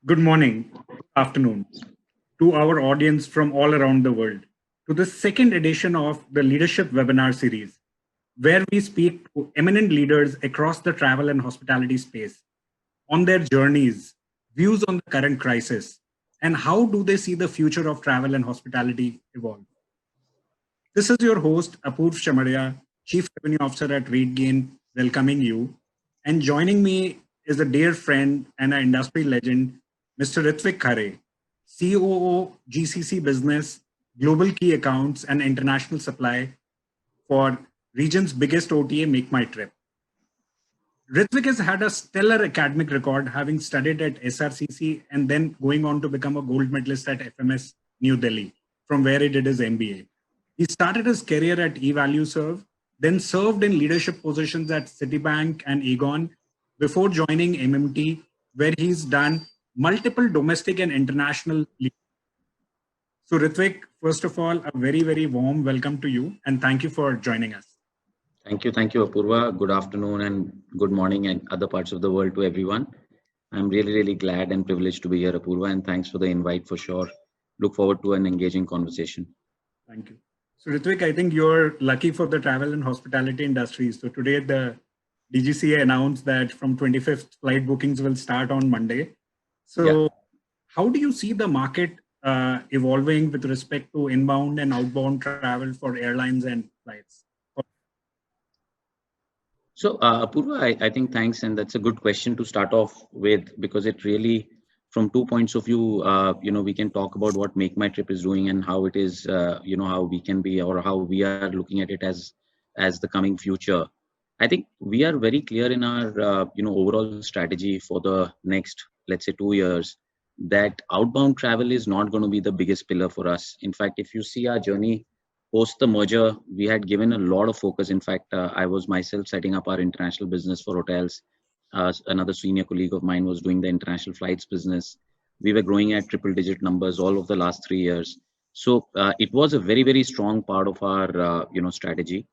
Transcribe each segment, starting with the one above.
Good morning, good afternoon to our audience from all around the world to the second edition of the Leadership Webinar Series, where we speak to eminent leaders across the travel and hospitality space on their journeys, views on the current crisis, and how do they see the future of travel and hospitality evolve. This is your host, Apurv Shamaria, Chief Revenue Officer at Ritwik, welcoming you. And joining me is a dear friend and an industry legend, Mr. Ritwik Khare, COO, GCC Business, Global Key Accounts, and International Supply for region's biggest OTA, MakeMyTrip. Ritwik has had a stellar academic record, having studied at SRCC and then going on to become a gold medalist at FMS New Delhi, from where he did his MBA. He started his career at eValueServe, then served in leadership positions at Citibank and Aegon before joining MMT, where he's done multiple domestic and international. So, Ritwik, first of all, a very, very warm welcome to you and thank you for joining us. Thank you, Apurva. Good afternoon and good morning and other parts of the world to everyone. I'm really glad and privileged to be here, Apurva, and thanks for the invite for sure. Look forward to an engaging conversation. Thank you. So, Ritwik, I think you're lucky for the travel and hospitality industry. So today the DGCA announced that from 25th, flight bookings will start on Monday. So how do you see the market evolving with respect to inbound and outbound travel for airlines and flights? So, Apurva, I think thanks, and that's a good question to start off with because it really, from 2 points of view, we can talk about what MakeMyTrip is doing and how it is, how we can be or how we are looking at it as the coming future. I think we are very clear in our, overall strategy for the next, let's say, 2 years, that outbound travel is not going to be the biggest pillar for us. In fact, if you see our journey post the merger, we had given a lot of focus. In fact, I was myself setting up our international business for hotels. Another senior colleague of mine was doing the international flights business. We were growing at triple-digit numbers all of the last 3 years. So it was a very strong part of our, strategy.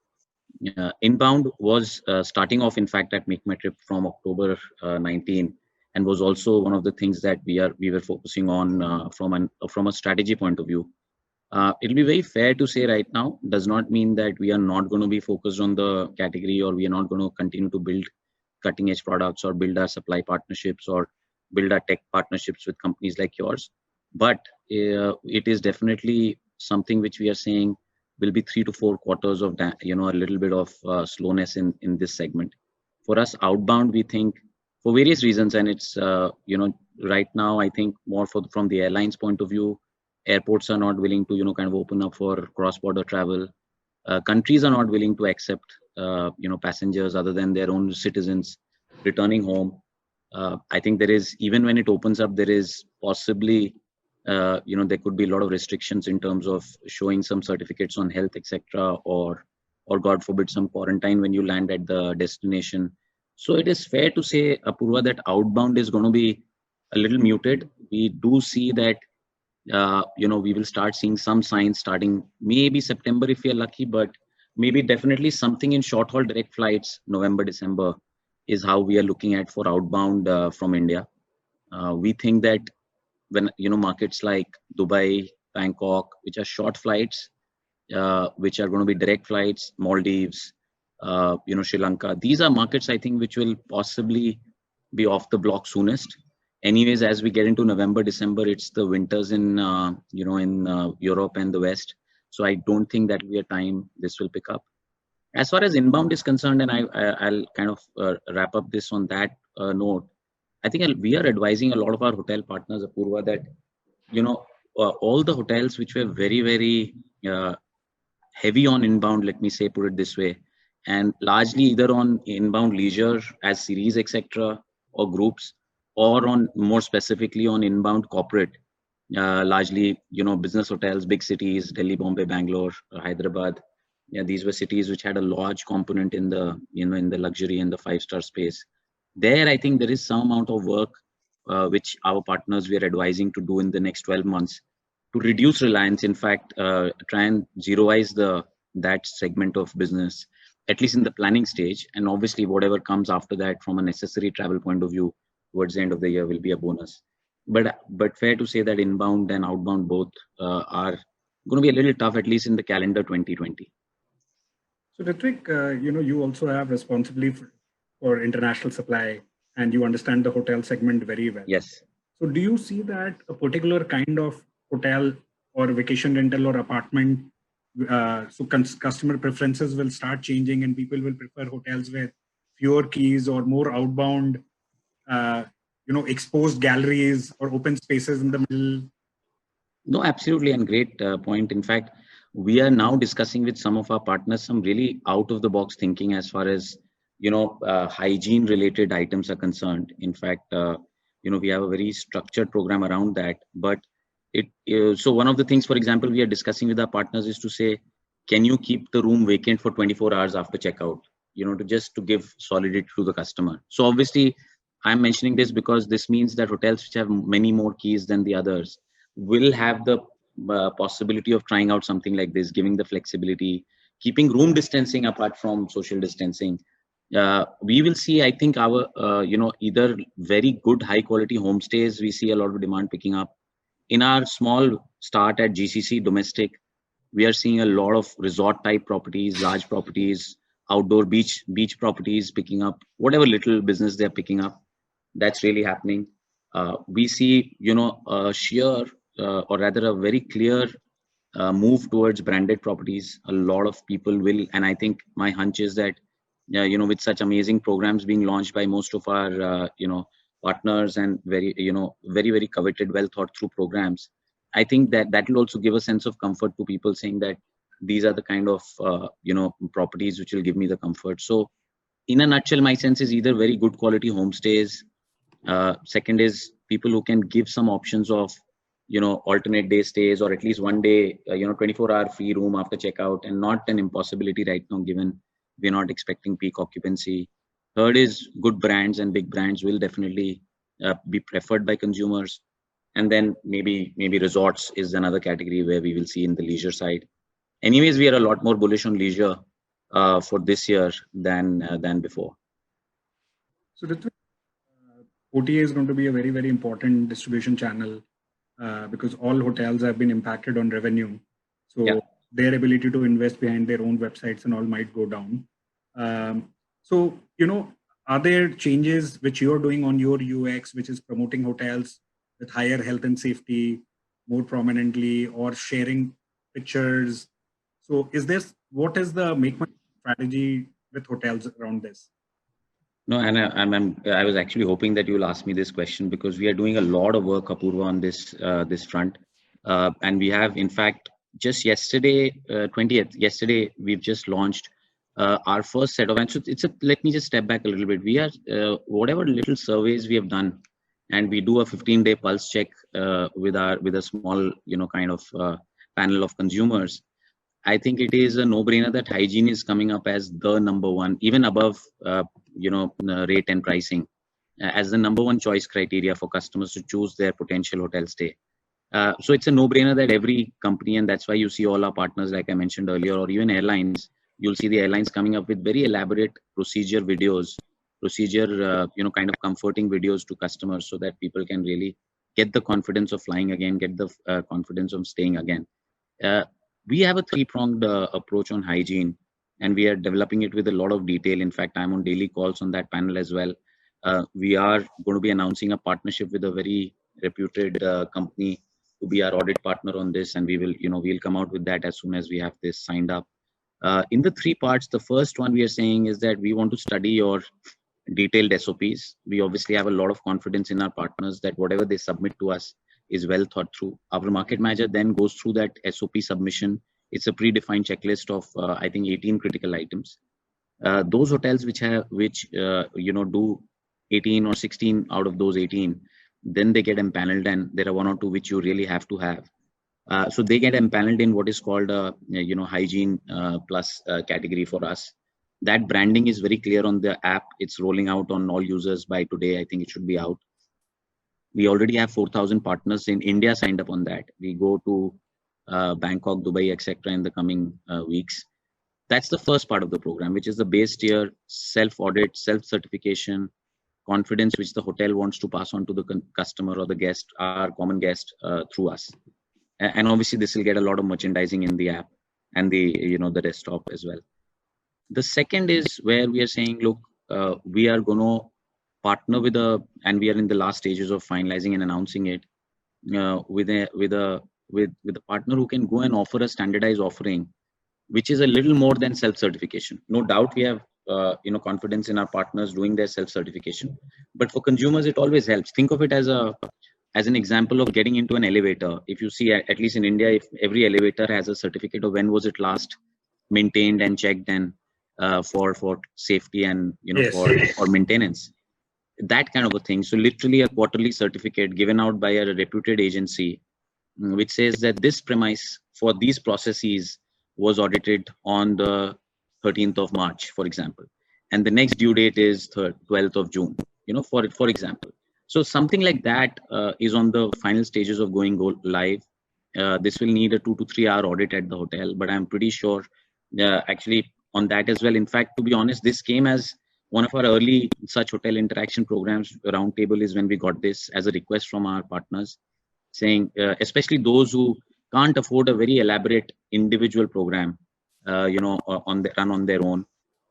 Inbound was starting off, in fact, at MakeMyTrip from October 19, and was also one of the things that we were focusing on from a strategy point of view. It'll be very fair to say right now, does not mean that we are not going to be focused on the category or we are not going to continue to build cutting edge products or build our supply partnerships or build our tech partnerships with companies like yours. But it is definitely something which we are saying will be 3 to 4 quarters of a little bit of slowness in this segment. For us, outbound, we think for various reasons, and it's right now I think more from the airlines point of view, airports are not willing to kind of open up for cross-border travel. Countries are not willing to accept passengers other than their own citizens returning home. I think there is, even when it opens up, there is possibly there could be a lot of restrictions in terms of showing some certificates on health, etc., or God forbid some quarantine when you land at the destination. So it is fair to say, Apurva, that outbound is going to be a little muted. We do see that we will start seeing some signs starting maybe September if we are lucky, but maybe definitely something in short haul direct flights November, December is how we are looking at for outbound from India. We think that when markets like Dubai, Bangkok, which are short flights, which are going to be direct flights, Maldives, Sri Lanka, these are markets I think which will possibly be off the block soonest. Anyways, as we get into November, December, it's the winters in Europe and the West. So I don't think that will be a time this will pick up. As far as inbound is concerned, and I'll kind of wrap up this on that note. I think we are advising a lot of our hotel partners, Apurva, that all the hotels which were very heavy on inbound, let me say, put it this way, and largely either on inbound leisure as series, etc., or groups, or on more specifically on inbound corporate, largely business hotels, big cities, Delhi, Bombay, Bangalore, Hyderabad. Yeah, these were cities which had a large component in the in the luxury and the 5-star space. There, I think there is some amount of work which our partners we are advising to do in the next 12 months to reduce reliance. In fact, try and zeroize that segment of business, at least in the planning stage. And obviously, whatever comes after that from a necessary travel point of view towards the end of the year will be a bonus. But fair to say that inbound and outbound both are going to be a little tough, at least in the calendar 2020. So Ritwik, you also have responsibility for international supply, and you understand the hotel segment very well. Yes. So do you see that a particular kind of hotel or vacation rental or apartment, customer preferences will start changing and people will prefer hotels with fewer keys or more outbound, uh, exposed galleries or open spaces in the middle? No, absolutely, and great point. In fact, we are now discussing with some of our partners some really out of the box thinking as far as hygiene related items are concerned. In fact, we have a very structured program around that. But so one of the things, for example, we are discussing with our partners is to say, can you keep the room vacant for 24 hours after checkout? To give solidity to the customer. So obviously, I'm mentioning this because this means that hotels which have many more keys than the others will have the possibility of trying out something like this, giving the flexibility, keeping room distancing apart from social distancing. We will see, I think, our either very good high quality homestays. We see a lot of demand picking up in our small start at GCC domestic. We are seeing a lot of resort type properties, large properties, outdoor beach properties picking up whatever little business they're picking up. That's really happening. We see, a sheer or rather a very clear move towards branded properties. A lot of people will, and I think my hunch is that, with such amazing programs being launched by most of our, partners and very, very coveted, well thought through programs, I think that will also give a sense of comfort to people saying that these are the kind of, properties which will give me the comfort. So in a nutshell, my sense is either very good quality homestays. Second is people who can give some options of, alternate day stays or at least one day, 24-hour free room after checkout, and not an impossibility right now, given we're not expecting peak occupancy. Third is good brands, and big brands will definitely be preferred by consumers. And then maybe resorts is another category where we will see in the leisure side. Anyways, we are a lot more bullish on leisure for this year than before. So Ritwik, OTA is going to be a very, very important distribution channel because all hotels have been impacted on revenue. So Yeah. their ability to invest behind their own websites and all might go down. So, are there changes which you're doing on your UX, which is promoting hotels with higher health and safety more prominently or sharing pictures? So what is the Make My strategy with hotels around this? No, and I was actually hoping that you'll ask me this question because we are doing a lot of work, Apurva, on this front, and we have, in fact, just yesterday, 20th. Yesterday, we've just launched our first set of. And so let me just step back a little bit. We are whatever little surveys we have done, and we do a 15-day pulse check with a small, kind of panel of consumers. I think it is a no-brainer that hygiene is coming up as the number one, even above, rate and pricing, as the number one choice criteria for customers to choose their potential hotel stay. So it's a no-brainer that every company, and that's why you see all our partners, like I mentioned earlier, or even airlines, you'll see the airlines coming up with very elaborate procedure videos, kind of comforting videos to customers so that people can really get the confidence of flying again, get the confidence of staying again. We have a three-pronged approach on hygiene, and we are developing it with a lot of detail. In fact, I'm on daily calls on that panel as well. We are going to be announcing a partnership with a very reputed company to be our audit partner on this, and we'll come out with that as soon as we have this signed up. In the three parts, the first one we are saying is that we want to study your detailed SOPs. We obviously have a lot of confidence in our partners that whatever they submit to us is well thought through. Our market manager then goes through that SOP submission. It's a predefined checklist of I think 18 critical items. Those hotels which do 18 or 16 out of those 18, then they get empaneled, and there are one or two which you really have to have. So they get empaneled in what is called a hygiene plus category for us. That branding is very clear on the app. It's rolling out on all users by today. I think it should be out. We already have 4,000 partners in India signed up on that. We go to Bangkok, Dubai, etc. in the coming weeks. That's the first part of the program, which is the base tier, self-audit, self-certification, confidence which the hotel wants to pass on to the customer or the guest, our common guest, through us. And obviously this will get a lot of merchandising in the app and the desktop as well. The second is where we are saying, look, we are going to partner with and we are in the last stages of finalizing and announcing it, with a partner who can go and offer a standardized offering, which is a little more than self-certification. No doubt we have confidence in our partners doing their self-certification, but for consumers it always helps. Think of it as an example of getting into an elevator. If you see, at least in India, if every elevator has a certificate of when was it last maintained and checked, and for safety and Yes. for maintenance, that kind of a thing. So literally a quarterly certificate given out by a reputed agency, which says that this premise for these processes was audited on the 13th of March, for example, and the next due date is 12th of June, for example. So something like that is on the final stages of going live. This will need a 2 to 3 hour audit at the hotel, but I'm pretty sure actually on that as well. In fact, to be honest, this came as one of our early such hotel interaction programs. Roundtable is when we got this as a request from our partners, saying, especially those who can't afford a very elaborate individual program, run on their own.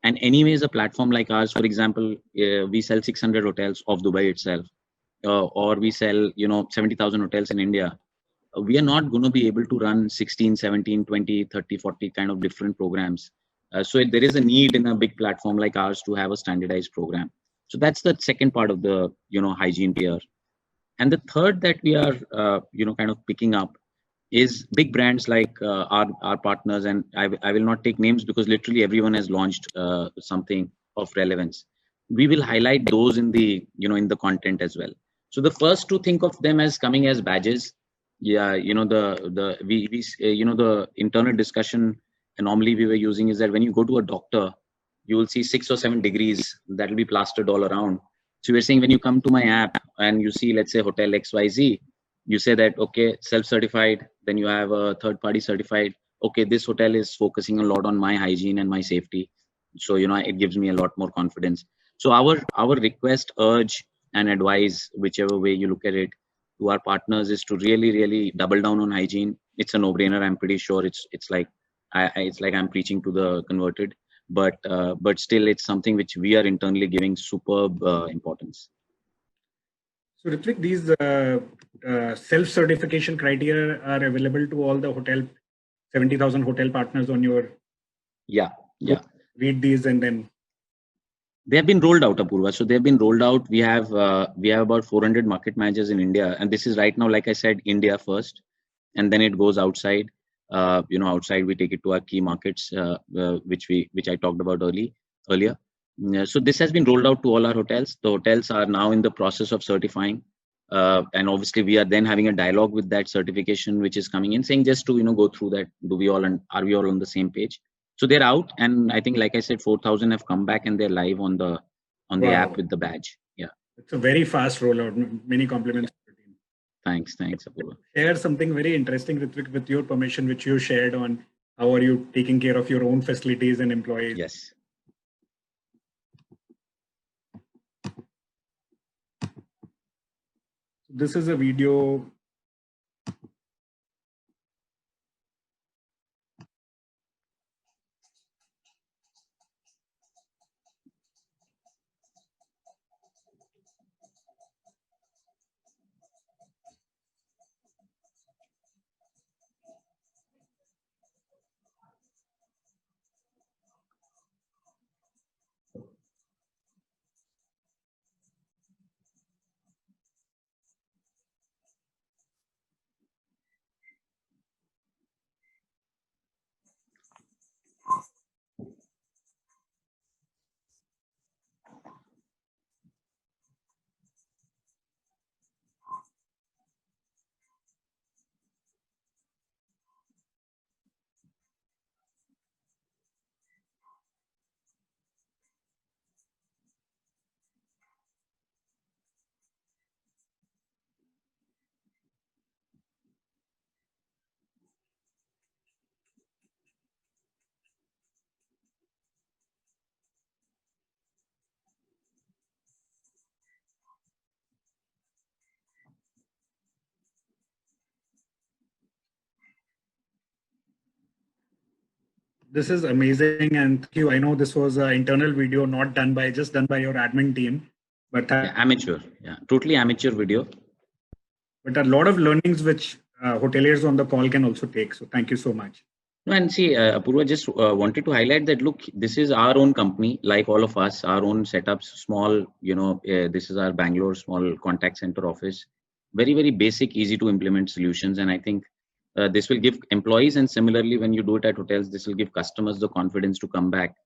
And anyways, a platform like ours, for example, we sell 600 hotels of Dubai itself, or we sell, 70,000 hotels in India. We are not going to be able to run 16, 17, 20, 30, 40 kind of different programs. So there is a need in a big platform like ours to have a standardized program. So that's the second part of the, hygiene tier. And the third that we are, kind of picking up is big brands like our partners. And I will not take names because literally everyone has launched something of relevance. We will highlight those in the, in the content as well. So the first to think of them as coming as badges. Yeah, the internal discussion normally we were using is that when you go to a doctor, you will see 6 or 7 degrees that will be plastered all around. So we're saying when you come to my app and you see, let's say, hotel XYZ, you say that, okay, self-certified, then you have a third party certified. Okay, this hotel is focusing a lot on my hygiene and my safety. So, it gives me a lot more confidence. So our request, urge, and advise, whichever way you look at it, to our partners is to really, really double down on hygiene. It's a no-brainer. I'm pretty sure it's like I'm preaching to the converted, but still it's something which we are internally giving superb importance. So Ritwik, these self-certification criteria are available to all the 70,000 hotel partners on your. Yeah. Read these and then. They have been rolled out, Apurva. So they've been rolled out. We have about 400 market managers in India, and this is right now, like I said, India first, and then it goes outside. Outside we take it to our key markets, which I talked about earlier. So this has been rolled out to all our hotels. The hotels are now in the process of certifying, and obviously we are then having a dialogue with that certification which is coming in, saying just to go through that. Are we all on the same page? So they're out, and I think, like I said, 4,000 have come back and they're live on the app with the badge. Yeah, it's a very fast rollout. Many compliments. Thanks, Apurva. Share something very interesting, Ritwik, with your permission, which you shared on how are you taking care of your own facilities and employees. Yes. This is a video. This is amazing, and thank you. I know this was an internal video, not done by just done by your admin team, but Amateur, totally amateur video. but a lot of learnings which hoteliers on the call can also take. So thank you so much. No, and see, Apurva, just wanted to highlight that, look, this is our own company, like all of us, our own setups, small, this is our Bangalore small contact center office. Very, very basic, easy to implement solutions. And I think this will give employees, and similarly, when you do it at hotels, this will give customers the confidence to come back,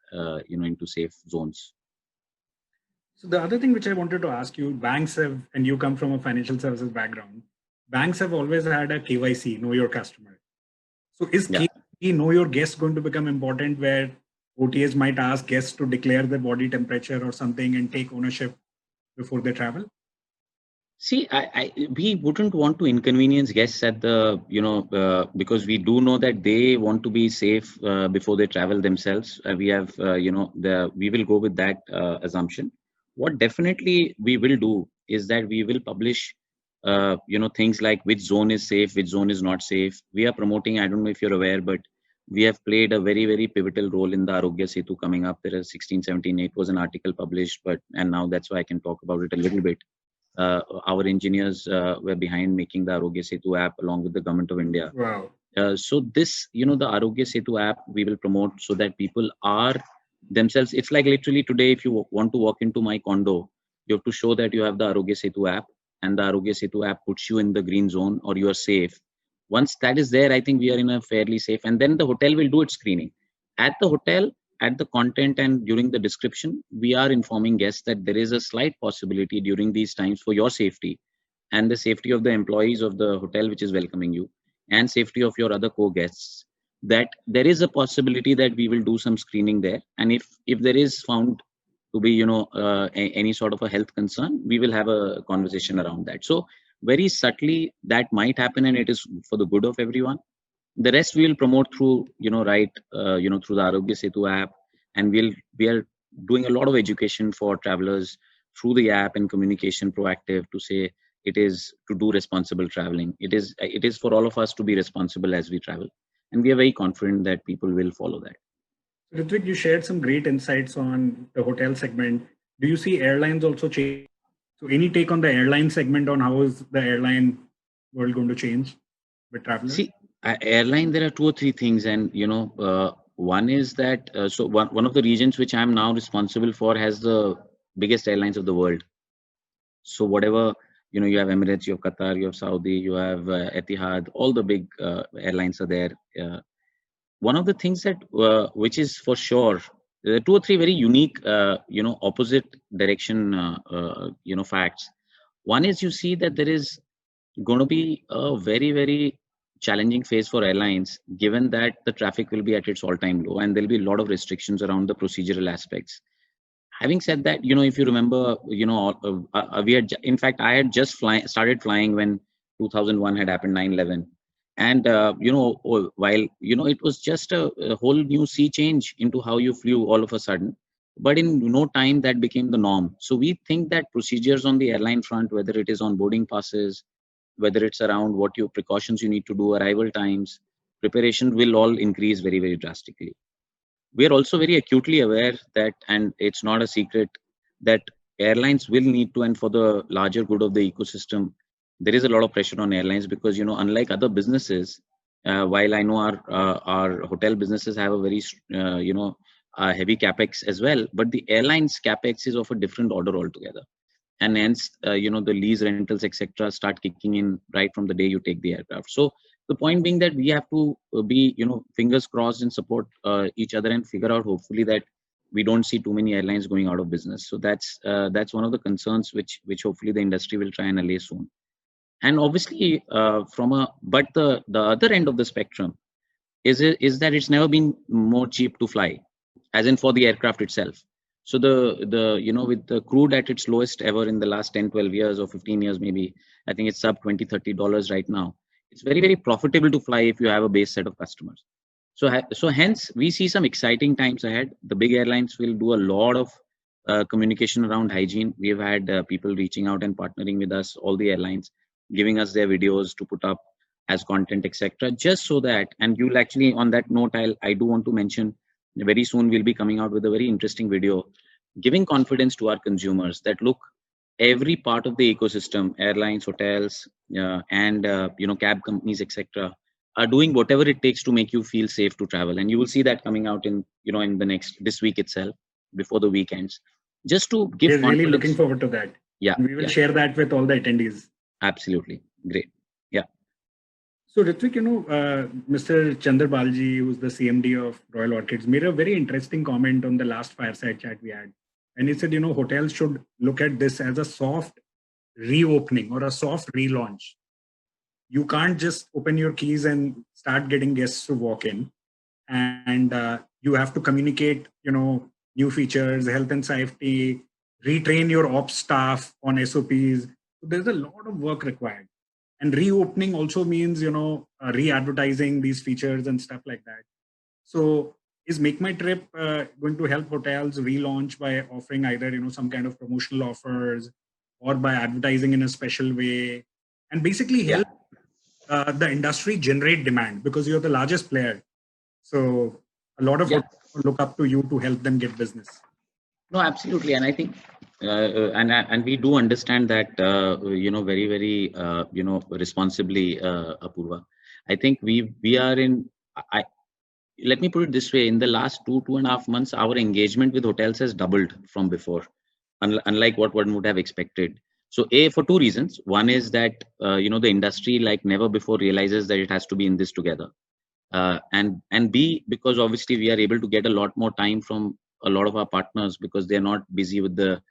into safe zones. So the other thing which I wanted to ask you, banks have, and you come from a financial services background, banks have always had a KYC, know your customer. So is KYC, know your guest, going to become important, where OTAs might ask guests to declare their body temperature or something and take ownership before they travel? See, we wouldn't want to inconvenience guests at the, because we do know that they want to be safe before they travel themselves. We have, we will go with that assumption. What definitely we will do is that we will publish, things like which zone is safe, which zone is not safe. We are promoting, I don't know if you're aware, but we have played a very, very pivotal role in the Arogya Setu coming up. There are 16, 17, it was an article published, and now that's why I can talk about it a little bit. Our engineers were behind making the Arogya Setu app along with the government of India. Wow. So this, the Arogya Setu app, we will promote so that people are themselves. It's like literally today, if you want to walk into my condo, you have to show that you have the Arogya Setu app, and the Arogya Setu app puts you in the green zone, or you are safe. Once that is there, I think we are in a fairly safe, and then the hotel will do its screening. At the hotel, at the content and during the description, we are informing guests that there is a slight possibility during these times, for your safety and the safety of the employees of the hotel which is welcoming you, and safety of your other co-guests, that there is a possibility that we will do some screening there. And if there is found to be, any sort of a health concern, we will have a conversation around that. So very subtly that might happen, and it is for the good of everyone. The rest we will promote through, through the Arogya Setu app, and we are doing a lot of education for travelers through the app and communication proactive to say it is to do responsible traveling. It is for all of us to be responsible as we travel, and we are very confident that people will follow that. Ritwik, you shared some great insights on the hotel segment. Do you see airlines also change? So any take on the airline segment, on how is the airline world going to change with travelers? See, airline, there are 2 or 3 things, and one is that so one of the regions which I'm now responsible for has the biggest airlines of the world. So whatever, you have Emirates, you have Qatar, you have Saudi, you have Etihad, all the big airlines are there. One of the things that which is for sure, there are 2 or 3 very unique opposite direction facts. One is, you see that there is going to be a very, very challenging phase for airlines, given that the traffic will be at its all-time low, and there'll be a lot of restrictions around the procedural aspects. Having said that, if you remember, we had, in fact, I had just started flying when 2001 had happened, 9/11. And, while, it was just a whole new sea change into how you flew all of a sudden. But in no time, that became the norm. So we think that procedures on the airline front, whether it is on boarding passes, whether it's around what your precautions you need to do, arrival times, preparation, will all increase very, very drastically. We are also very acutely aware that, and it's not a secret, that airlines will need to, and for the larger good of the ecosystem, there is a lot of pressure on airlines, because, unlike other businesses, while I know our hotel businesses have a very, heavy capex as well, but the airlines capex is of a different order altogether. And hence, the lease rentals, etc., start kicking in right from the day you take the aircraft. So the point being that we have to be, fingers crossed, and support each other, and figure out, hopefully, that we don't see too many airlines going out of business. So that's one of the concerns which hopefully the industry will try and allay soon. And obviously, but the other end of the spectrum is that it's never been more cheap to fly, as in for the aircraft itself. So with the crude at its lowest ever in the last 10, 12 years or 15 years, maybe, I think it's sub $20, $30 right now. It's very, very profitable to fly if you have a base set of customers. So hence, we see some exciting times ahead. The big airlines will do a lot of communication around hygiene. We have had people reaching out and partnering with us, all the airlines, giving us their videos to put up. as content, etc. Just so that, and you'll actually, on that note, I do want to mention very soon we'll be coming out with a very interesting video, giving confidence to our consumers that look, every part of the ecosystem, airlines, hotels, and cab companies, etc., are doing whatever it takes to make you feel safe to travel. And you will see that coming out in in this week itself, before the weekends, just to give We're really looking confidence. forward to that. Yeah, We will yeah, share that with all the attendees. absolutely, great. Yeah, So Ritwik, Mr. Chandra Balji, who's the CMD of Royal Orchids, made a very interesting comment on the last fireside chat we had. And he said, hotels should look at this as a soft reopening or a soft relaunch. You can't just open your keys and start getting guests to walk in. And you have to communicate, new features, health and safety, retrain your ops staff on SOPs. So there's a lot of work required. And reopening also means, re-advertising these features and stuff like that. So is MakeMyTrip going to help hotels relaunch by offering either, some kind of promotional offers or by advertising in a special way, and basically help the industry generate demand, because you're the largest player. So a lot of hotels look up to you to help them get business. No, absolutely, and I think, and we do understand that, very, very, responsibly, Apurva. I think we are in. Let me put it this way: in the last 2.5 months, our engagement with hotels has doubled from before, unlike what one would have expected. So, for two reasons. One is that the industry, like never before, realizes that it has to be in this together. And B, because obviously we are able to get a lot more time from a lot of our partners, because they're not busy with the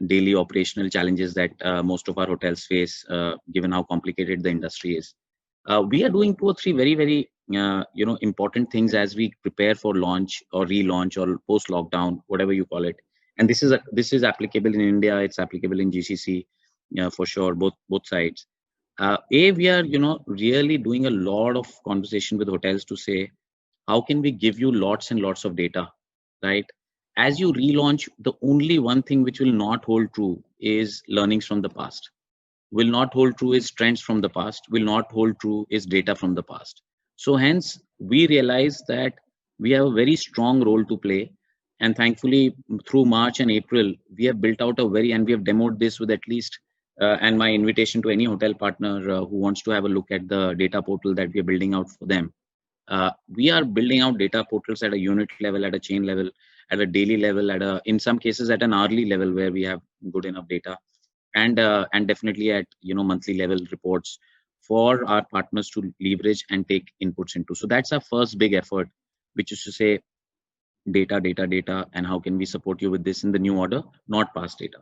daily operational challenges that most of our hotels face, given how complicated the industry is. We are doing 2 or 3 very, very important things as we prepare for launch or relaunch or post lockdown, whatever you call it. And this is applicable in India, it's applicable in GCC, for sure, both sides. We are really doing a lot of conversation with hotels to say, how can we give you lots and lots of data, right? As you relaunch, the only one thing which will not hold true is learnings from the past, will not hold true is trends from the past, will not hold true is data from the past. So hence we realize that we have a very strong role to play. And thankfully, through March and April, we have built out and we have demoed this with at least, and my invitation to any hotel partner who wants to have a look at the data portal that we are building out for them. We are building out data portals at a unit level, at a chain level, at a daily level, in some cases at an hourly level where we have good enough data, and definitely at monthly level reports for our partners to leverage and take inputs into. So that's our first big effort, which is to say data, and how can we support you with this in the new order, not past data.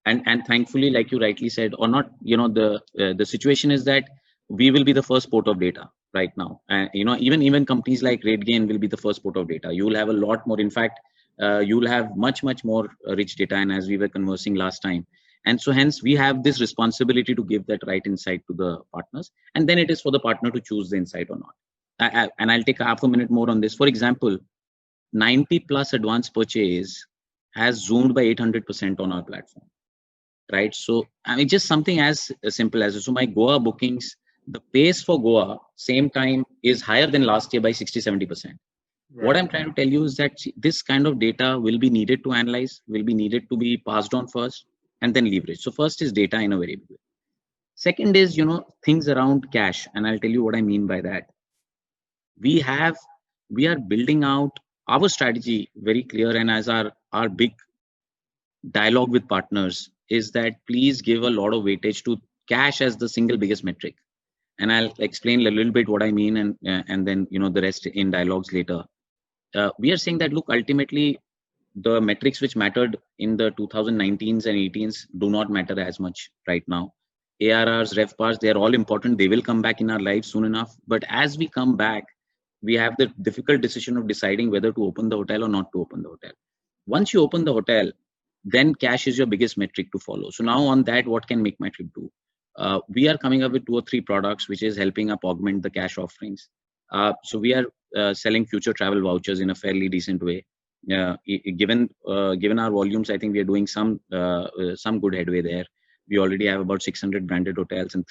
And thankfully, like you rightly said, or not, the situation is that we will be the first port of data right now. Even companies like RateGain will be the first port of data. You will have a lot more. In fact, you will have much more rich data. And as we were conversing last time, and so hence we have this responsibility to give that right insight to the partners, and then it is for the partner to choose the insight or not. And I'll take half a minute more on this. For example, 90+ advance purchase has zoomed by 800% on our platform. Right. So I mean, just something as simple as, so my Goa bookings, the pace for Goa same time is higher than last year by 60-70%. Right. What I'm trying to tell you is that this kind of data will be needed to analyze, will be needed to be passed on first, and then leverage. So first is data in a very big way. Second is, things around cash. And I'll tell you what I mean by that. We are building out our strategy very clear. And as our big dialogue with partners is that please give a lot of weightage to cash as the single biggest metric. And I'll explain a little bit what I mean, and then the rest in dialogues later. We are saying that, look, ultimately the metrics which mattered in the 2019s and 18s do not matter as much right now. ARRs, RevPARs, they are all important. They will come back in our lives soon enough. But as we come back, we have the difficult decision of deciding whether to open the hotel or not to open the hotel. Once you open the hotel, then cash is your biggest metric to follow. So now on that, what can MakeMyTrip do? We are coming up with 2 or 3 products, which is helping up augment the cash offerings. So we are selling future travel vouchers in a fairly decent way. Given our volumes, I think we are doing some good headway there. We already have about 600 branded hotels and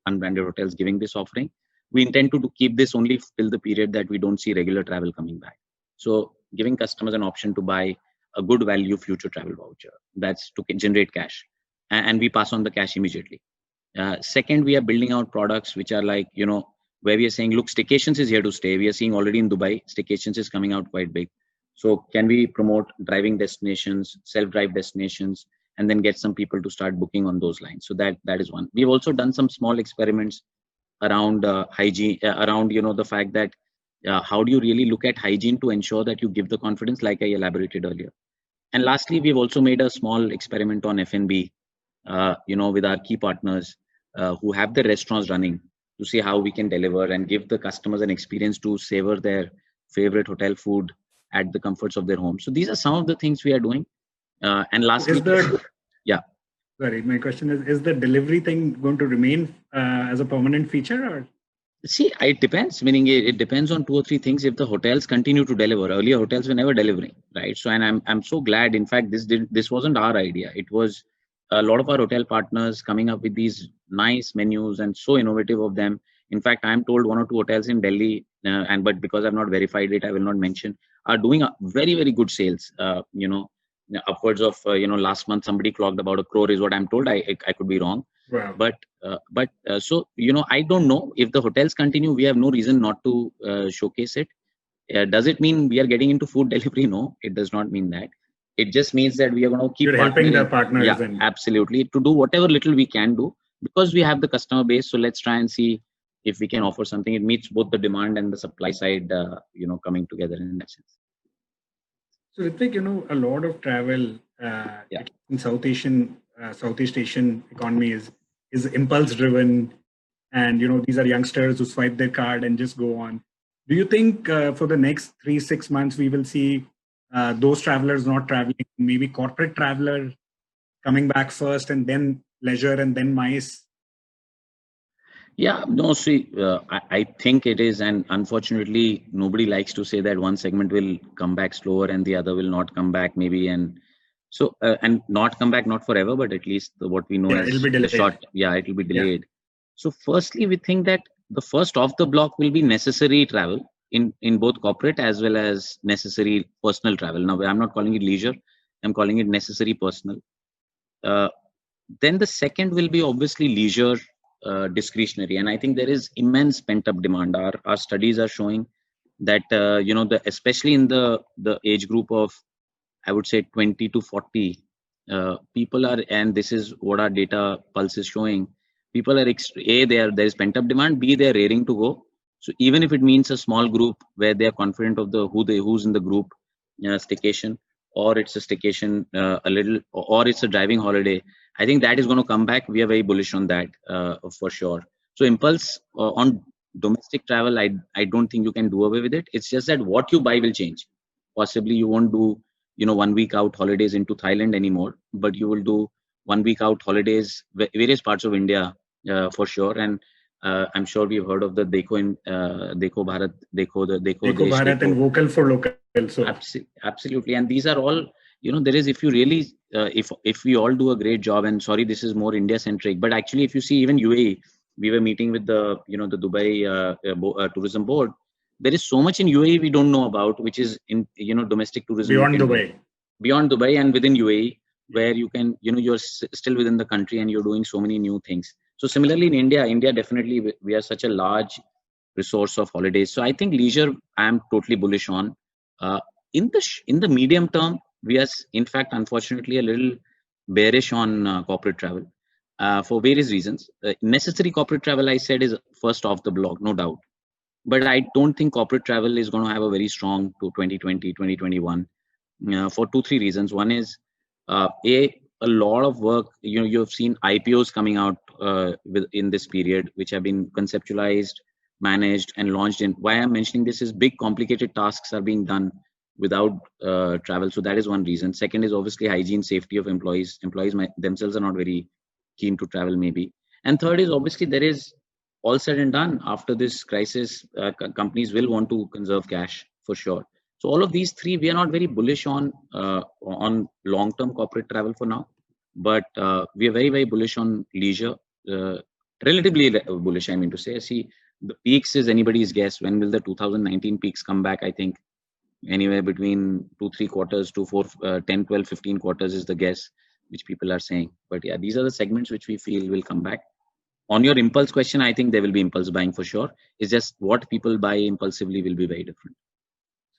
unbranded hotels giving this offering. We intend to keep this only till the period that we don't see regular travel coming back. So giving customers an option to buy a good value future travel voucher, that's to generate cash, and we pass on the cash immediately. Second, we are building out products which are like, where we are saying, look, staycations is here to stay. We are seeing already in Dubai, staycations is coming out quite big. So can we promote driving destinations, self-drive destinations, and then get some people to start booking on those lines? So that is one. We've also done some small experiments around hygiene, around, the fact that how do you really look at hygiene to ensure that you give the confidence, like I elaborated earlier. And lastly, we've also made a small experiment on F&B, with our key partners who have the restaurants running, to see how we can deliver and give the customers an experience to savor their favorite hotel food at the comforts of their home. So these are some of the things we are doing. And lastly, yeah. Sorry, my question is the delivery thing going to remain as a permanent feature, or? See, it depends. Meaning, it depends on 2 or 3 things. If the hotels continue to deliver, earlier hotels were never delivering, right? So, and I'm so glad. In fact, this wasn't our idea. It was a lot of our hotel partners coming up with these nice menus, and so innovative of them. In fact, I'm told 1 or 2 hotels in Delhi, but because I've not verified it, I will not mention, are doing a very, very good sales. Upwards of last month somebody clocked about 1 crore is what I'm told. I could be wrong. Wow. But so I don't know if the hotels continue. We have no reason not to showcase it. Does it mean we are getting into food delivery? No, it does not mean that. It just means that we are going to keep helping the partners. Yeah, absolutely, to do whatever little we can do, because we have the customer base. So let's try and see if we can offer something. It meets both the demand and the supply side, coming together in that sense. So Ritwik, a lot of travel in Southeast Asian economy is impulse driven, and these are youngsters who swipe their card and just go on. Do you think for the next 3-6 months we will see those travelers not traveling, maybe corporate traveler coming back first, and then leisure, and then MICE? Yeah, no, see, I think it is, and unfortunately, nobody likes to say that one segment will come back slower and the other will not come back, maybe, and so and not come back, not forever, but at least what we know as the short. Yeah, it will be delayed. Yeah. So, firstly, we think that the first off the block will be necessary travel in both corporate as well as necessary personal travel. Now, I'm not calling it leisure; I'm calling it necessary personal. Then the second will be obviously leisure. Discretionary, and I think there is immense pent-up demand. Our studies are showing that especially in the age group of, I would say, 20 to 40, people are, and this is what our data pulse is showing. People are there is pent-up demand. B, they're raring to go. So even if it means a small group where they are confident of who's in the group staycation, or it's a staycation or it's a driving holiday, I think that is going to come back. We are very bullish on that for sure. So impulse on domestic travel, I don't think you can do away with it. It's just that what you buy will change. Possibly you won't do 1 week out holidays into Thailand anymore, but you will do 1 week out holidays various parts of India for sure. And I'm sure we've heard of the Dekho Bharat, Dekho Bharat, and vocal for local. So absolutely, and these are all, there is, if you really if we all do a great job, and sorry, this is more India centric, but actually if you see even UAE, we were meeting with the the Dubai tourism board. There is so much in UAE we don't know about, which is in domestic tourism beyond Dubai and within UAE, where you can you're still within the country and you're doing so many new things. So similarly in India definitely we are such a large resource of holidays. So I think leisure I am totally bullish on. In the medium term, we are in fact unfortunately a little bearish on corporate travel for various reasons. Necessary corporate travel, I said, is first off the block, no doubt. But I don't think corporate travel is going to have a very strong to 2020, 2021 for 2-3 reasons. One is a lot of work. You've seen IPOs coming out in this period, which have been conceptualized, managed, and launched. In why I'm mentioning this is big, complicated tasks are being done without travel. So that is one reason. Second is obviously hygiene, safety of employees. Employees themselves are not very keen to travel, maybe. And third is obviously there is, all said and done, after this crisis, companies will want to conserve cash for sure. So all of these three, we are not very bullish on long-term corporate travel for now, but we are very, very bullish on leisure. relatively bullish, I mean to say. See, the peaks is anybody's guess. When will the 2019 peaks come back? I think anywhere between 2-3 quarters to 10, 12, 15 quarters is the guess which people are saying. But yeah, these are the segments which we feel will come back. On your impulse question, I think there will be impulse buying for sure. It's just what people buy impulsively will be very different.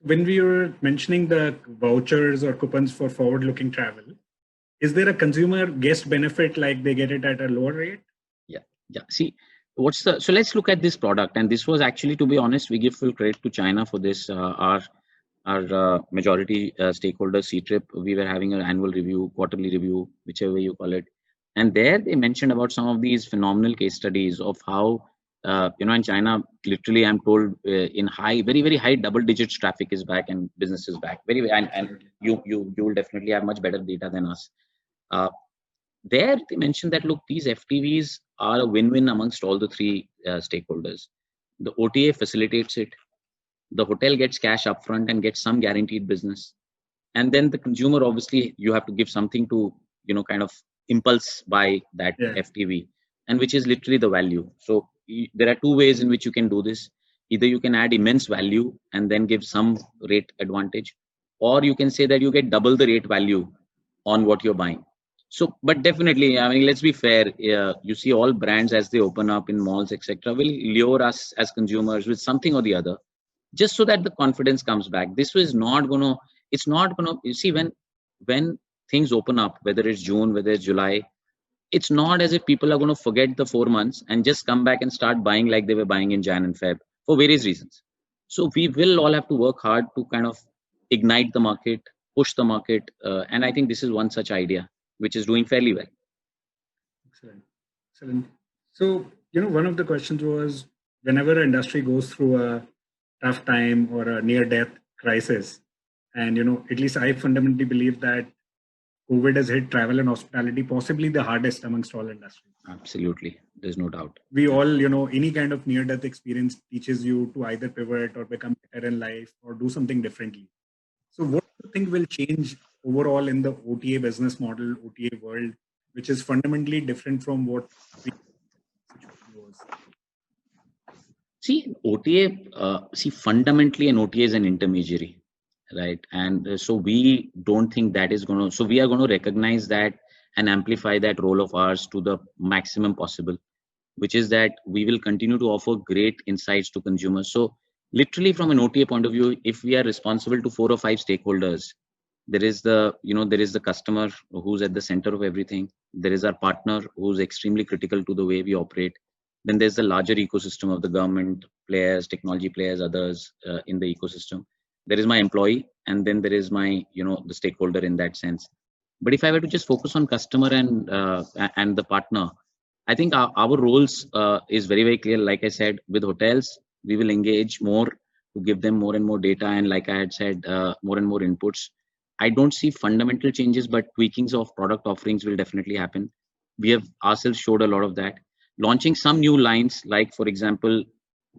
When we were mentioning the vouchers or coupons for forward-looking travel, is there a consumer guest benefit, like they get it at a lower rate? Yeah. See, so let's look at this product. And this was actually, to be honest, we give full credit to China for this. Our majority stakeholder C-Trip, we were having an annual review, quarterly review, whichever way you call it. And there they mentioned about some of these phenomenal case studies of how, in China, literally, I'm told in very, very high double digits traffic is back and business is back. And you will definitely have much better data than us. There they mentioned that, look, these FTVs are a win-win amongst all the three stakeholders. The OTA facilitates it. The hotel gets cash upfront and gets some guaranteed business. And then the consumer, obviously, you have to give something to, kind of impulse buy that FTV, and which is literally the value. So there are two ways in which you can do this. Either you can add immense value and then give some rate advantage, or you can say that you get double the rate value on what you're buying. So, but definitely, I mean, let's be fair. You see all brands as they open up in malls, etc., will lure us as consumers with something or the other, just so that the confidence comes back. This was not gonna. It's not gonna. You see, when things open up, whether it's June, whether it's July, it's not as if people are going to forget the 4 months and just come back and start buying like they were buying in Jan and Feb for various reasons. So we will all have to work hard to kind of ignite the market, push the market, and I think this is one such idea which is doing fairly well. Excellent. So, one of the questions was, whenever industry goes through a tough time or a near-death crisis, and, at least I fundamentally believe that COVID has hit travel and hospitality possibly the hardest amongst all industries. Absolutely. There's no doubt. We all, any kind of near-death experience teaches you to either pivot or become better in life or do something differently. So what do you think will change overall in the OTA business model, OTA world, which is fundamentally different from what was? See, OTA, fundamentally an OTA is an intermediary. Right. And so we don't think that is going to, so we are going to recognize that and amplify that role of ours to the maximum possible, which is that we will continue to offer great insights to consumers. So literally from an OTA point of view, if we are responsible to 4 or 5 stakeholders, there is the customer who's at the center of everything. There is our partner who's extremely critical to the way we operate. Then there's the larger ecosystem of the government players, technology players, others in the ecosystem. There is my employee, and then there is my, the stakeholder in that sense. But if I were to just focus on customer and the partner, I think our roles is very, very clear. Like I said, with hotels, we will engage more to give them more and more data. And like I had said, more and more inputs. I don't see fundamental changes, but tweakings of product offerings will definitely happen. We have ourselves showed a lot of that. Launching some new lines, like, for example,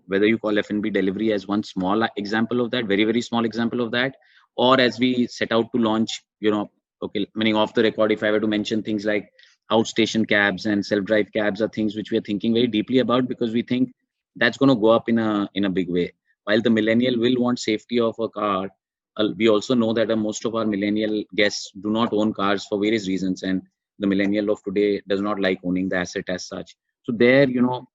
whether you call F&B delivery as one small example of that, very, very small example of that, or as we set out to launch, meaning off the record, if I were to mention things like outstation cabs and self-drive cabs are things which we are thinking very deeply about, because we think that's going to go up in a big way. While the millennial will want safety of a car, we also know that most of our millennial guests do not own cars for various reasons, and the millennial of today does not like owning the asset as such. So there,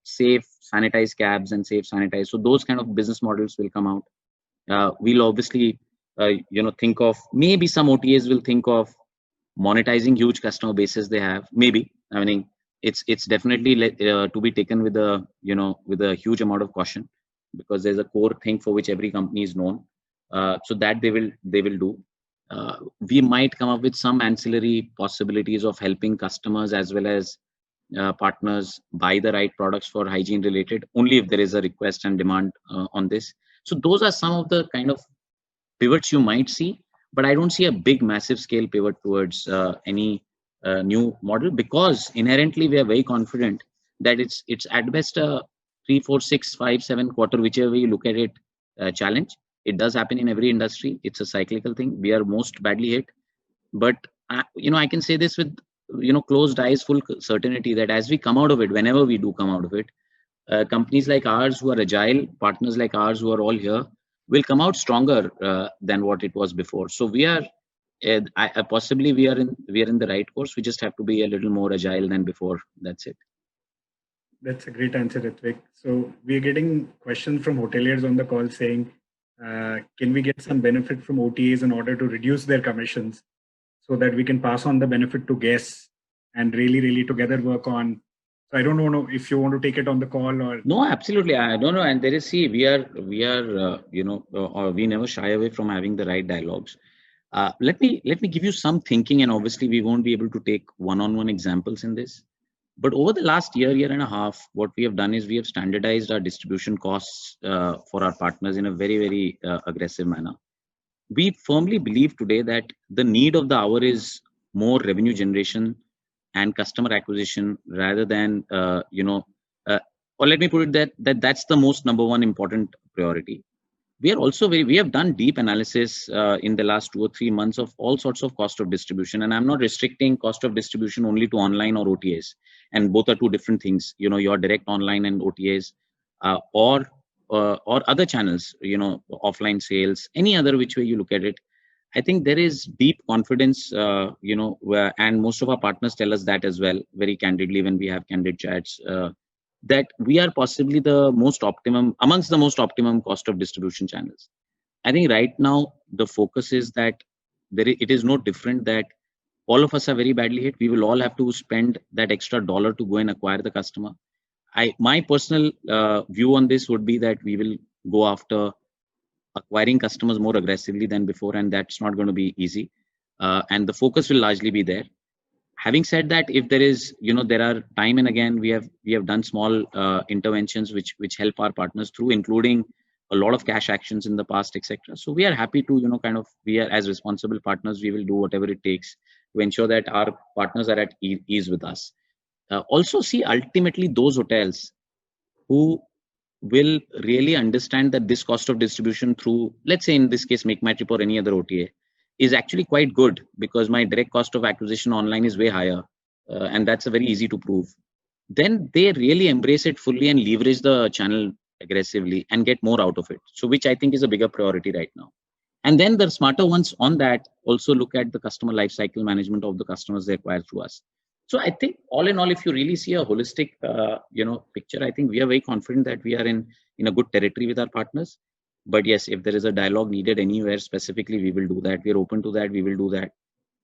safe sanitized cabs and safe sanitized. So those kind of business models will come out. We'll obviously, think of, maybe some OTAs will think of monetizing huge customer bases they have. Maybe, I mean, it's definitely to be taken with a huge amount of caution, because there's a core thing for which every company is known. So that they will do. We might come up with some ancillary possibilities of helping customers as well as partners buy the right products for hygiene related, only if there is a request and demand on this. So those are some of the kind of pivots you might see, but I don't see a big massive scale pivot towards any new model, because inherently we are very confident that it's at best a 3, 4, 6, 5, 7 quarter, whichever way you look at it, challenge. It does happen in every industry. It's a cyclical thing. We are most badly hit, but I can say this with closed eyes, full certainty that as we come out of it, whenever we do come out of it, companies like ours who are agile, partners like ours who are all here, will come out stronger than what it was before. So we are possibly we are in the right course. We just have to be a little more agile than before. That's it. That's a great answer, Ritwik. So we're getting questions from hoteliers on the call saying, can we get some benefit from OTAs in order to reduce their commissions so that we can pass on the benefit to guests and really together work on. So I don't know if you want to take it on the call or. No, absolutely. I don't know. And there is, see, we are, we never shy away from having the right dialogues. Let me give you some thinking, and obviously we won't be able to take one-on-one examples in this. But over the last year and a half, what we have done is we have standardized our distribution costs for our partners in a very aggressive manner. We firmly believe today that the need of the hour is more revenue generation and customer acquisition rather than or let me put it that's the most number one important priority. We are also we have done deep analysis in the last 2 or 3 months of all sorts of cost of distribution, and I'm not restricting cost of distribution only to online or OTAs, and both are two different things, your direct online and OTAs, or other channels, offline sales, any other which way you look at it. I think there is deep confidence, and most of our partners tell us that as well, very candidly when we have candid chats, that we are possibly the most optimum amongst the most optimum cost of distribution channels. I think right now the focus is that it is no different that all of us are very badly hit. We will all have to spend that extra dollar to go and acquire the customer. My personal view on this would be that we will go after acquiring customers more aggressively than before, and that's not going to be easy. And the focus will largely be there. Having said that, if there is, there are time and again we have done small interventions which help our partners through, including a lot of cash actions in the past, etc. So we are happy to we are, as responsible partners, we will do whatever it takes to ensure that our partners are at ease with us. Also, see, ultimately those hotels who will really understand that this cost of distribution through, let's say in this case, MakeMyTrip or any other OTA, is actually quite good because my direct cost of acquisition online is way higher, and that's a very easy to prove. Then they really embrace it fully and leverage the channel aggressively and get more out of it. So which I think is a bigger priority right now. And then the smarter ones on that also look at the customer lifecycle management of the customers they acquire through us. So I think all in all, if you really see a holistic, picture, I think we are very confident that we are in a good territory with our partners. But yes, if there is a dialogue needed anywhere specifically, we will do that. We are open to that. We will do that.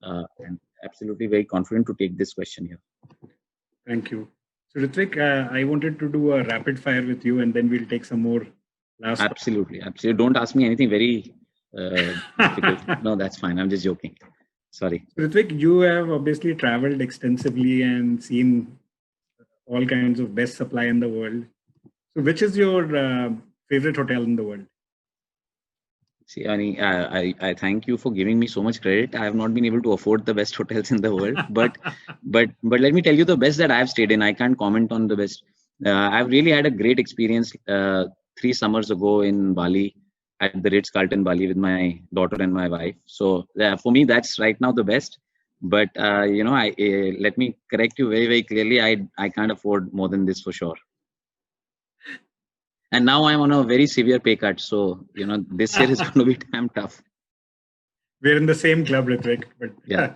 And absolutely very confident to take this question here. Thank you. So Ritwik, I wanted to do a rapid fire with you, and then we'll take some more last. Absolutely. Don't ask me anything very difficult. No, that's fine. I'm just joking. Sorry. So Ritwik, you have obviously traveled extensively and seen all kinds of best supply in the world. So which is your favorite hotel in the world? See, Ani, I thank you for giving me so much credit. I have not been able to afford the best hotels in the world, but let me tell you the best that I have stayed in. I can't comment on the best. I've really had a great experience 3 summers ago in Bali at the Ritz-Carlton Bali with my daughter and my wife. So for me, that's right now the best. But let me correct you very clearly. I can't afford more than this for sure. And now I'm on a very severe pay cut. So, this year is going to be damn tough. We're in the same club, Ritwik. But yeah.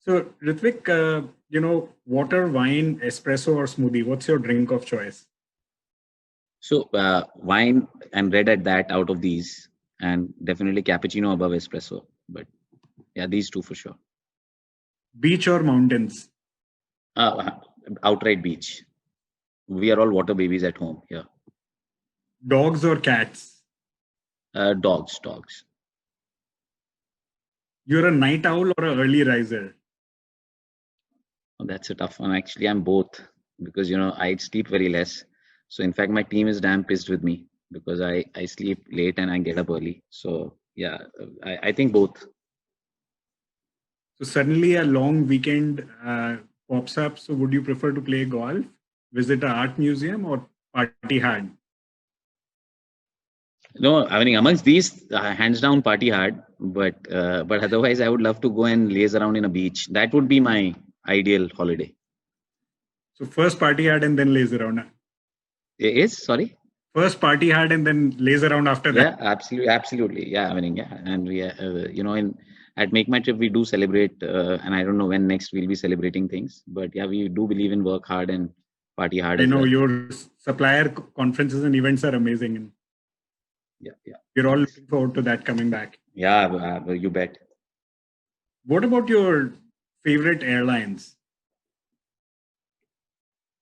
So, Ritwik, water, wine, espresso, or smoothie, what's your drink of choice? So, wine, I'm red at that out of these. And definitely cappuccino above espresso. But yeah, these two for sure. Beach or mountains? Outright beach. We are all water babies at home here. Dogs or cats? Dogs. You're a night owl or an early riser? Oh, that's a tough one. Actually, I'm both because, I sleep very less. So in fact, my team is damn pissed with me because I sleep late and I get up early. So yeah, I think both. So suddenly a long weekend pops up. So would you prefer to play golf, visit an art museum, or party hard? No, I mean amongst these, hands down party hard. But otherwise, I would love to go and laze around in a beach. That would be my ideal holiday. So first party hard and then lays around. Is sorry. First party hard and then lays around after that. Yeah, absolutely, absolutely. Yeah, I mean, yeah, and we, in at Make My Trip we do celebrate, and I don't know when next we'll be celebrating things, but yeah, we do believe in work hard and party hard I as know well. your supplier conferences and events are amazing, and Yeah, yeah. we're all looking forward to that coming back. Yeah, you bet. What about your favorite airlines?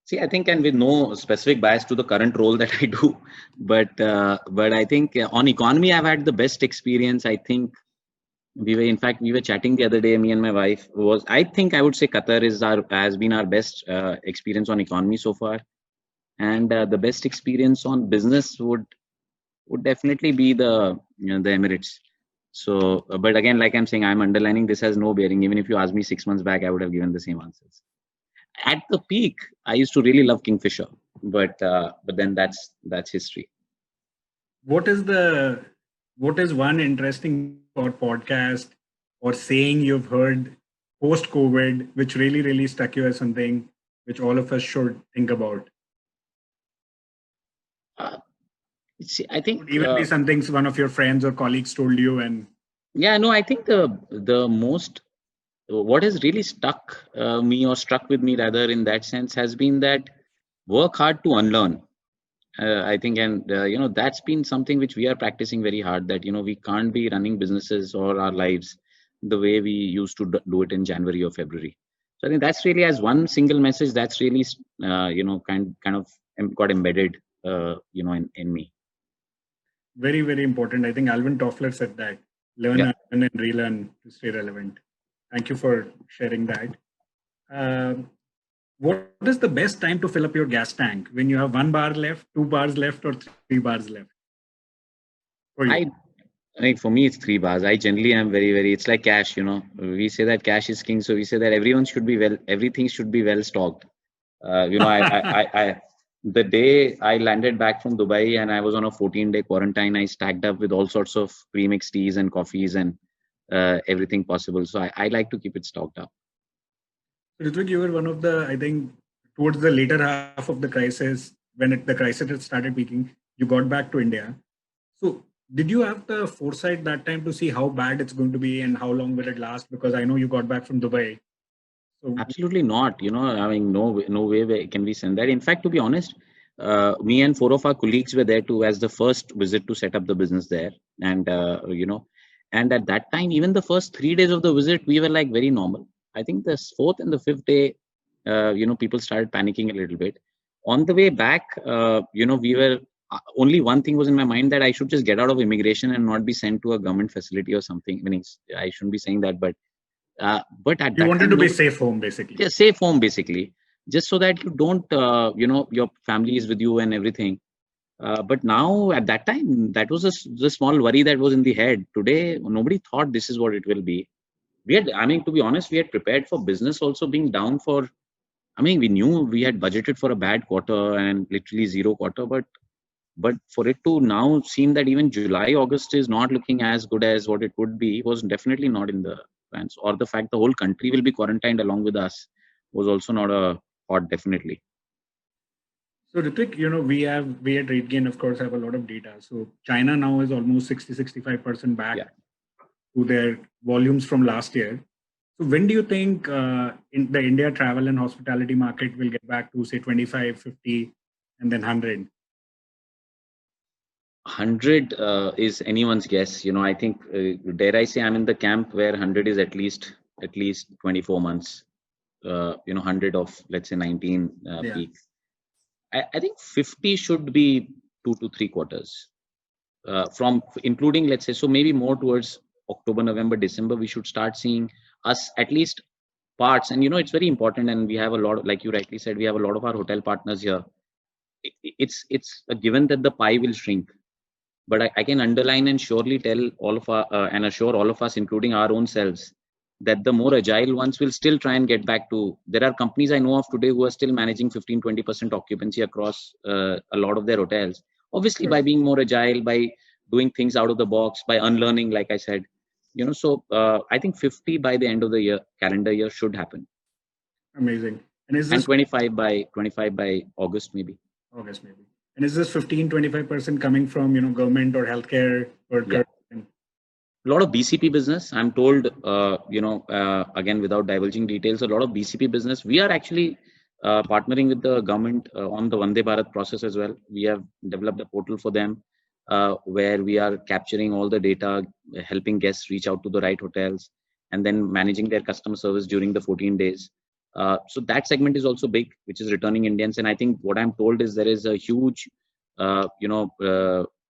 See, I think, and with no specific bias to the current role that I do, but I think on economy I've had the best experience. I think we were chatting the other day, me and my wife, was I think I would say Qatar has been our best experience on economy so far, and the best experience on business would definitely be the Emirates. So, but again, like I'm saying, I'm underlining this has no bearing. Even if you asked me 6 months back, I would have given the same answers. At the peak, I used to really love Kingfisher, but then that's history. What is one interesting or podcast or saying you've heard post COVID which really stuck you as something which all of us should think about? See, I think Even be something one of your friends or colleagues told you, and yeah, no, I think the most what has really stuck me or struck with me rather in that sense has been that work hard to unlearn. I think, and that's been something which we are practicing very hard. That we can't be running businesses or our lives the way we used to do it in January or February. So I think that's really as one single message that's really kind of got embedded in me. very important. I think Alvin Toffler said that learn, Yeah. and relearn to stay relevant. Thank you for sharing that. What is the best time to fill up your gas tank? When you have 1 bar left, 2 bars left, or 3 bars left? For you? I think for me it's 3 bars. I generally am very. It's like cash. We say that cash is king, so we say that everything should be well stocked. The day I landed back from Dubai and I was on a 14-day quarantine, I stacked up with all sorts of premix teas and coffees and everything possible. So I like to keep it stocked up. Ritwik, you were one of the, I think, towards the later half of the crisis, when the crisis had started peaking, you got back to India. So did you have the foresight that time to see how bad it's going to be and how long will it last? Because I know you got back from Dubai. So Absolutely not. I mean, no way can we send that. In fact, to be honest, me and 4 of our colleagues were there too as the first visit to set up the business there. And, and at that time, even the first 3 days of the visit, we were like very normal. I think the fourth and the fifth day, people started panicking a little bit. On the way back, we were only one thing was in my mind that I should just get out of immigration and not be sent to a government facility or something. I mean, I shouldn't be saying that, but at you that wanted time, to be safe home, basically. yeah, safe home basically, just so that you don't, your family is with you and everything. But now at that time, that was the small worry that was in the head. Today, nobody thought this is what it will be. I mean, to be honest, we had prepared for business also being down for. I mean, we knew we had budgeted for a bad quarter and literally zero quarter, but for it to now seem that even July, August is not looking as good as what it would be was definitely not in the plans. Or the fact the whole country will be quarantined along with us was also not a thought, definitely. So Ritwik, we at RateGain, of course, have a lot of data. So China now is almost 65% back to their volumes from last year. So when do you think in the India travel and hospitality market will get back to say 25, 50, and then 100? 100 is anyone's guess. I think, dare I say, I'm in the camp where 100 is at least 24 months. 100 of, let's say, 19 peak. I think 50 should be 2 to 3 quarters. From including, let's say, so maybe more towards October, November, December, we should start seeing us at least parts. And it's very important. And we have a lot of, like you rightly said, we have a lot of our hotel partners here. It's a given that the pie will shrink. But I can underline and surely tell all of our and assure all of us, including our own selves, that the more agile ones will still try and get back to. There are companies I know of today who are still managing 15-20% occupancy across a lot of their hotels. Obviously, by being more agile, by doing things out of the box, by unlearning, like I said. So I think 50 by the end of the calendar year should happen. Amazing. And is And this 25 by August maybe. August maybe? And is this 15-25% coming from government or healthcare workers? Yeah. A lot of BCP business, I'm told, again, without divulging details, a lot of BCP business. We are actually partnering with the government on the Vande Bharat process as well. We have developed a portal for them where we are capturing all the data, helping guests reach out to the right hotels, and then managing their customer service during the 14 days. So that segment is also big, which is returning Indians. And I think what I'm told is there is a huge,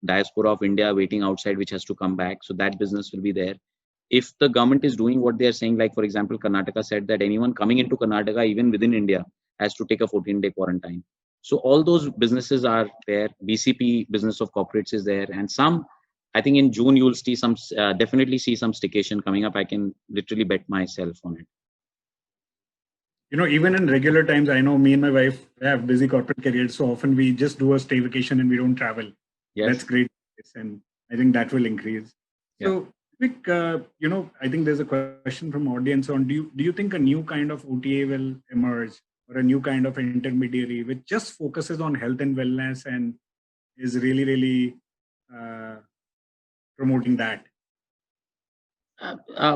diaspora of India waiting outside, which has to come back. So that business will be there. If the government is doing what they are saying, like for example, Karnataka said that anyone coming into Karnataka, even within India, has to take a 14-day quarantine. So all those businesses are there. BCP, business of corporates, is there, and some. I think in June you'll see some, definitely see some staycation coming up. I can literally bet myself on it. Even in regular times, I know me and my wife have busy corporate careers, so often we just do a stay vacation and we don't travel. Yes. That's great, and I think that will increase. So, Ritwik, I think there's a question from audience on: Do you think a new kind of OTA will emerge, or a new kind of intermediary which just focuses on health and wellness and is really promoting that?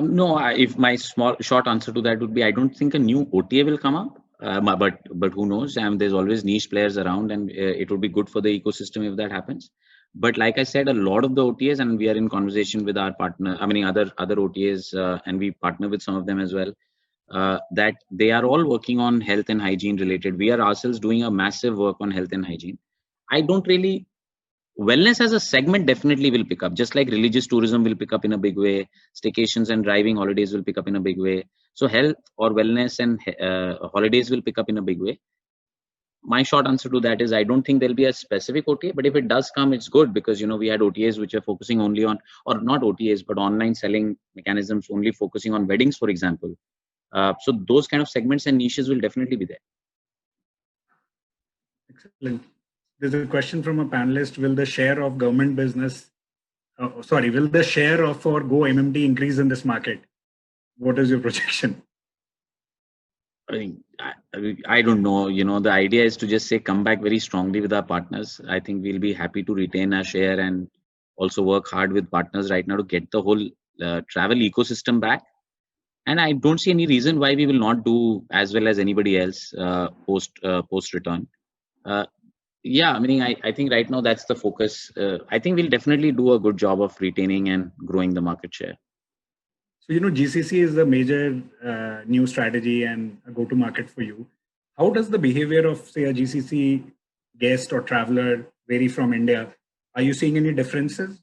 No, if my short answer to that would be, I don't think a new OTA will come up. But who knows? There's always niche players around, and it would be good for the ecosystem if that happens. But like I said, a lot of the OTAs, and we are in conversation with our partner, other OTAs, and we partner with some of them as well, that they are all working on health and hygiene related. We are ourselves doing a massive work on health and hygiene. Wellness as a segment definitely will pick up, just like religious tourism will pick up in a big way. Staycations and driving holidays will pick up in a big way. So health or wellness and holidays will pick up in a big way. My short answer to that is I don't think there'll be a specific OTA, but if it does come, it's good, because we had OTAs which are focusing only on, or not OTAs, but online selling mechanisms only focusing on weddings, for example. So those kind of segments and niches will definitely be there. Excellent. There's a question from a panelist: Will the share of government business, will the share of for Go MMT increase in this market? What is your projection? I don't know. The idea is to just say come back very strongly with our partners. I think we'll be happy to retain our share and also work hard with partners right now to get the whole travel ecosystem back. And I don't see any reason why we will not do as well as anybody else post return. I think right now that's the focus. I think we'll definitely do a good job of retaining and growing the market share. So, GCC is the major new strategy and a go-to-market for you. How does the behavior of, say, a GCC guest or traveler vary from India? Are you seeing any differences?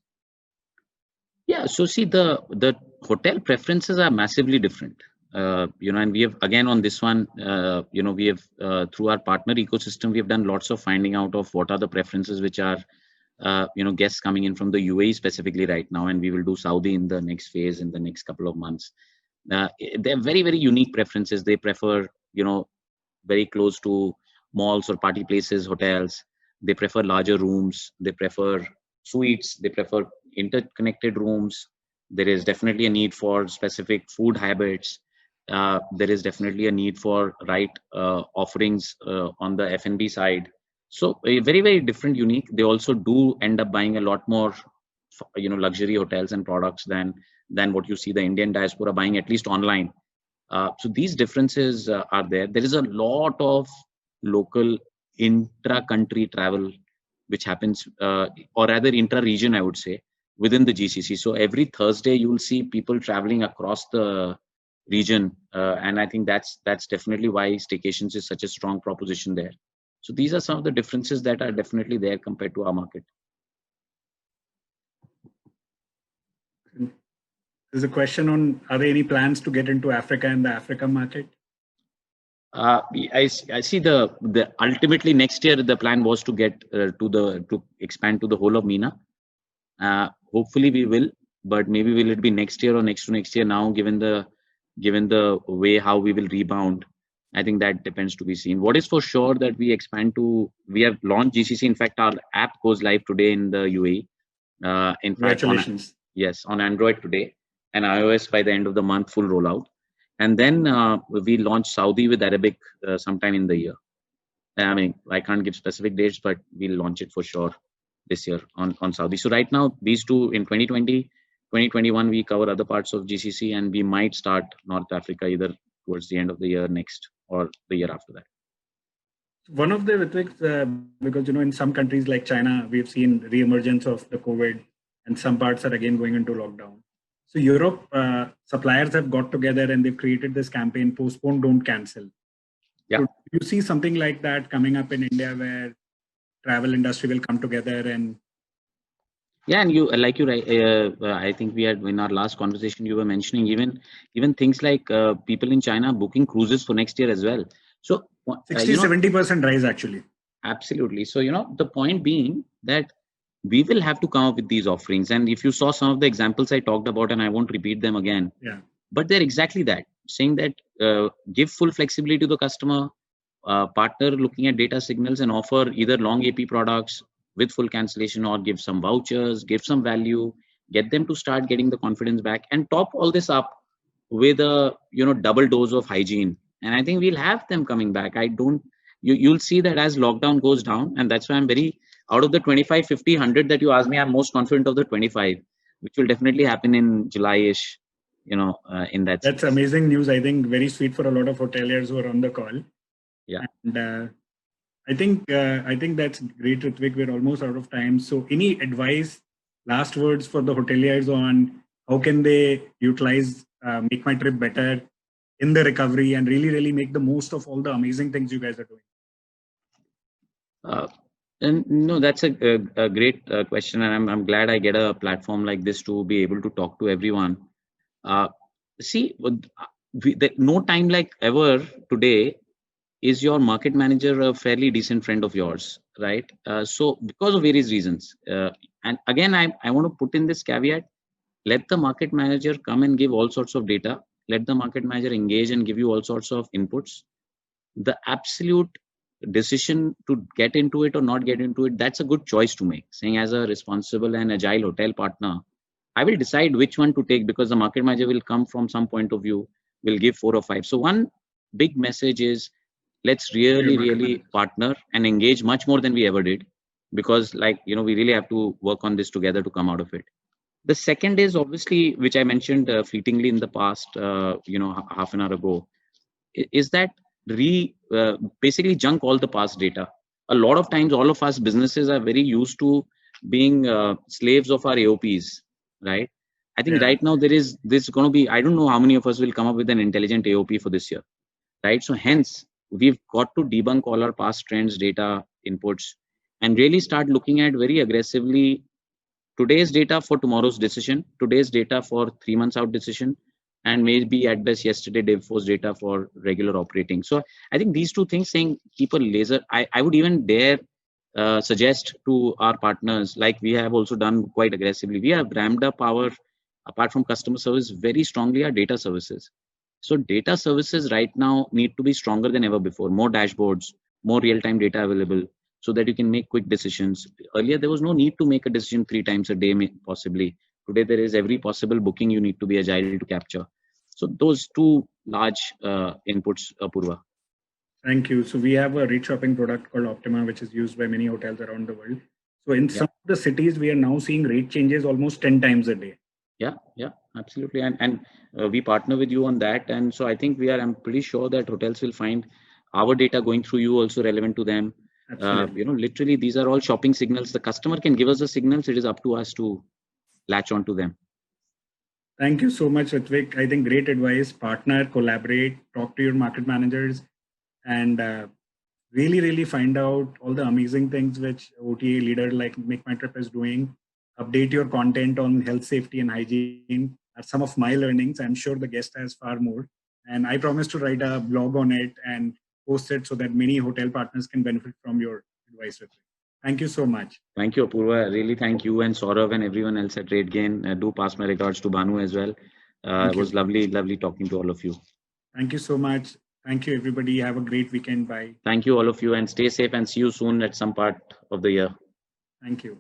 Yeah, so see, the hotel preferences are massively different. And we have, again, on this one, we have, through our partner ecosystem, we have done lots of finding out of what are the preferences which are, guests coming in from the UAE specifically right now, and we will do Saudi in the next phase in the next couple of months. They're very, very unique preferences. They prefer, very close to malls or party places, hotels. They prefer larger rooms. They prefer suites. They prefer interconnected rooms. There is definitely a need for specific food habits. There is definitely a need for right offerings on the F&B side. So very, very different, unique. They also do end up buying a lot more, luxury hotels and products than what you see the Indian diaspora buying, at least online. So these differences are there. There is a lot of local intra-country travel which happens, or rather intra-region, I would say, within the GCC. So every Thursday you will see people traveling across the region, and I think that's definitely why staycations is such a strong proposition there. So these are some of the differences that are definitely there compared to our market. There's a question on: are there any plans to get into Africa and the Africa market? I see the ultimately next year the plan was to get to expand to the whole of MENA. Hopefully we will, but maybe will it be next year or next to next year? Now, given the way how we will rebound, I think that depends to be seen. What is for sure that we have launched GCC. In fact, our app goes live today in the UAE. In fact, Congratulations. on Android today, and iOS by the end of the month, full rollout. And then we launched Saudi with Arabic sometime in the year. I mean, I can't give specific dates, but we'll launch it for sure this year on Saudi. So right now, these two in 2020, 2021, we cover other parts of GCC, and we might start North Africa either towards the end of the year next or the year after that. One of the Ritwiks, because in some countries like China, we've seen re-emergence of the COVID, and some parts are again going into lockdown. So Europe suppliers have got together and they've created this campaign: postpone, don't cancel. Yeah. So do you see something like that coming up in India, where travel industry will come together and? Yeah, and I think we had in our last conversation you were mentioning even things like people in China booking cruises for next year as well. So 60-70% rise actually. Absolutely. So the point being that we will have to come up with these offerings, and if you saw some of the examples I talked about, and I won't repeat them again. Yeah. But they're exactly that, saying that give full flexibility to the customer, partner looking at data signals and offer either long AP products with full cancellation, or give some vouchers, give some value, get them to start getting the confidence back, and top all this up with a double dose of hygiene. And I think we'll have them coming back. You'll see that as lockdown goes down, and that's why I'm very, out of the 25, 50, 100 that you asked me, I'm most confident of the 25, which will definitely happen in July-ish, in that That's sense. amazing news. I think very sweet for a lot of hoteliers who are on the call. Yeah. And I think that's great, Ritwik. We're almost out of time. So any advice, last words for the hoteliers on how can they utilize MakeMyTrip better in the recovery and really make the most of all the amazing things you guys are doing? And no, that's a great question, and I'm glad I get a platform like this to be able to talk to everyone. See, no time like ever today is your market manager a fairly decent friend of yours, right? So because of various reasons, and again, I want to put in this caveat: let the market manager come and give all sorts of data. Let the market manager engage and give you all sorts of inputs. The absolute decision to get into it or not get into it, that's a good choice to make. Saying, as a responsible and agile hotel partner, I will decide which one to take, because the market manager will come from some point of view, will give 4 or 5. So one big message is, let's really partner and engage much more than we ever did, because we really have to work on this together to come out of it. The second is obviously, which I mentioned fleetingly in the past, half an hour ago, is that basically junk all the past data. A lot of times, all of us businesses are very used to being slaves of our AOPs, right? I think right now there's going to be, I don't know how many of us will come up with an intelligent AOP for this year, right? So hence, we've got to debunk all our past trends, data inputs, and really start looking at very aggressively today's data for tomorrow's decision, today's data for 3 months out decision, and maybe at best yesterday day before's data for regular operating. So I think these two things, saying keep a laser, I would even dare suggest to our partners, like we have also done quite aggressively, we have ramped up our, apart from customer service, very strongly our data services. So data services right now need to be stronger than ever before, more dashboards, more real-time data available, so that you can make quick decisions. Earlier, there was no need to make a decision 3 times a day, possibly. Today, there is every possible booking you need to be agile to capture. So those two large inputs, Apurva. Thank you. So we have a rate shopping product called Optima, which is used by many hotels around the world. So in some of the cities, we are now seeing rate changes almost 10 times a day. Yeah, absolutely. And we partner with you on that. And so I think I'm pretty sure that hotels will find our data going through you also relevant to them. Literally, these are all shopping signals. The customer can give us the signals. It is up to us to latch onto them. Thank you so much, Ritwik. I think great advice. Partner, collaborate, talk to your market managers, and really find out all the amazing things which OTA leader like MakeMyTrip is doing. Update your content on health, safety, and hygiene are some of my learnings. I'm sure the guest has far more. And I promise to write a blog on it and post it so that many hotel partners can benefit from your advice, Ritwik. Thank you so much. Thank you, Apurva. Really thank you and Saurav and everyone else at RateGain. Do pass my regards to Banu as well. It was lovely talking to all of you. Thank you so much. Thank you, everybody. Have a great weekend. Bye. Thank you, all of you, and stay safe, and see you soon at some part of the year. Thank you.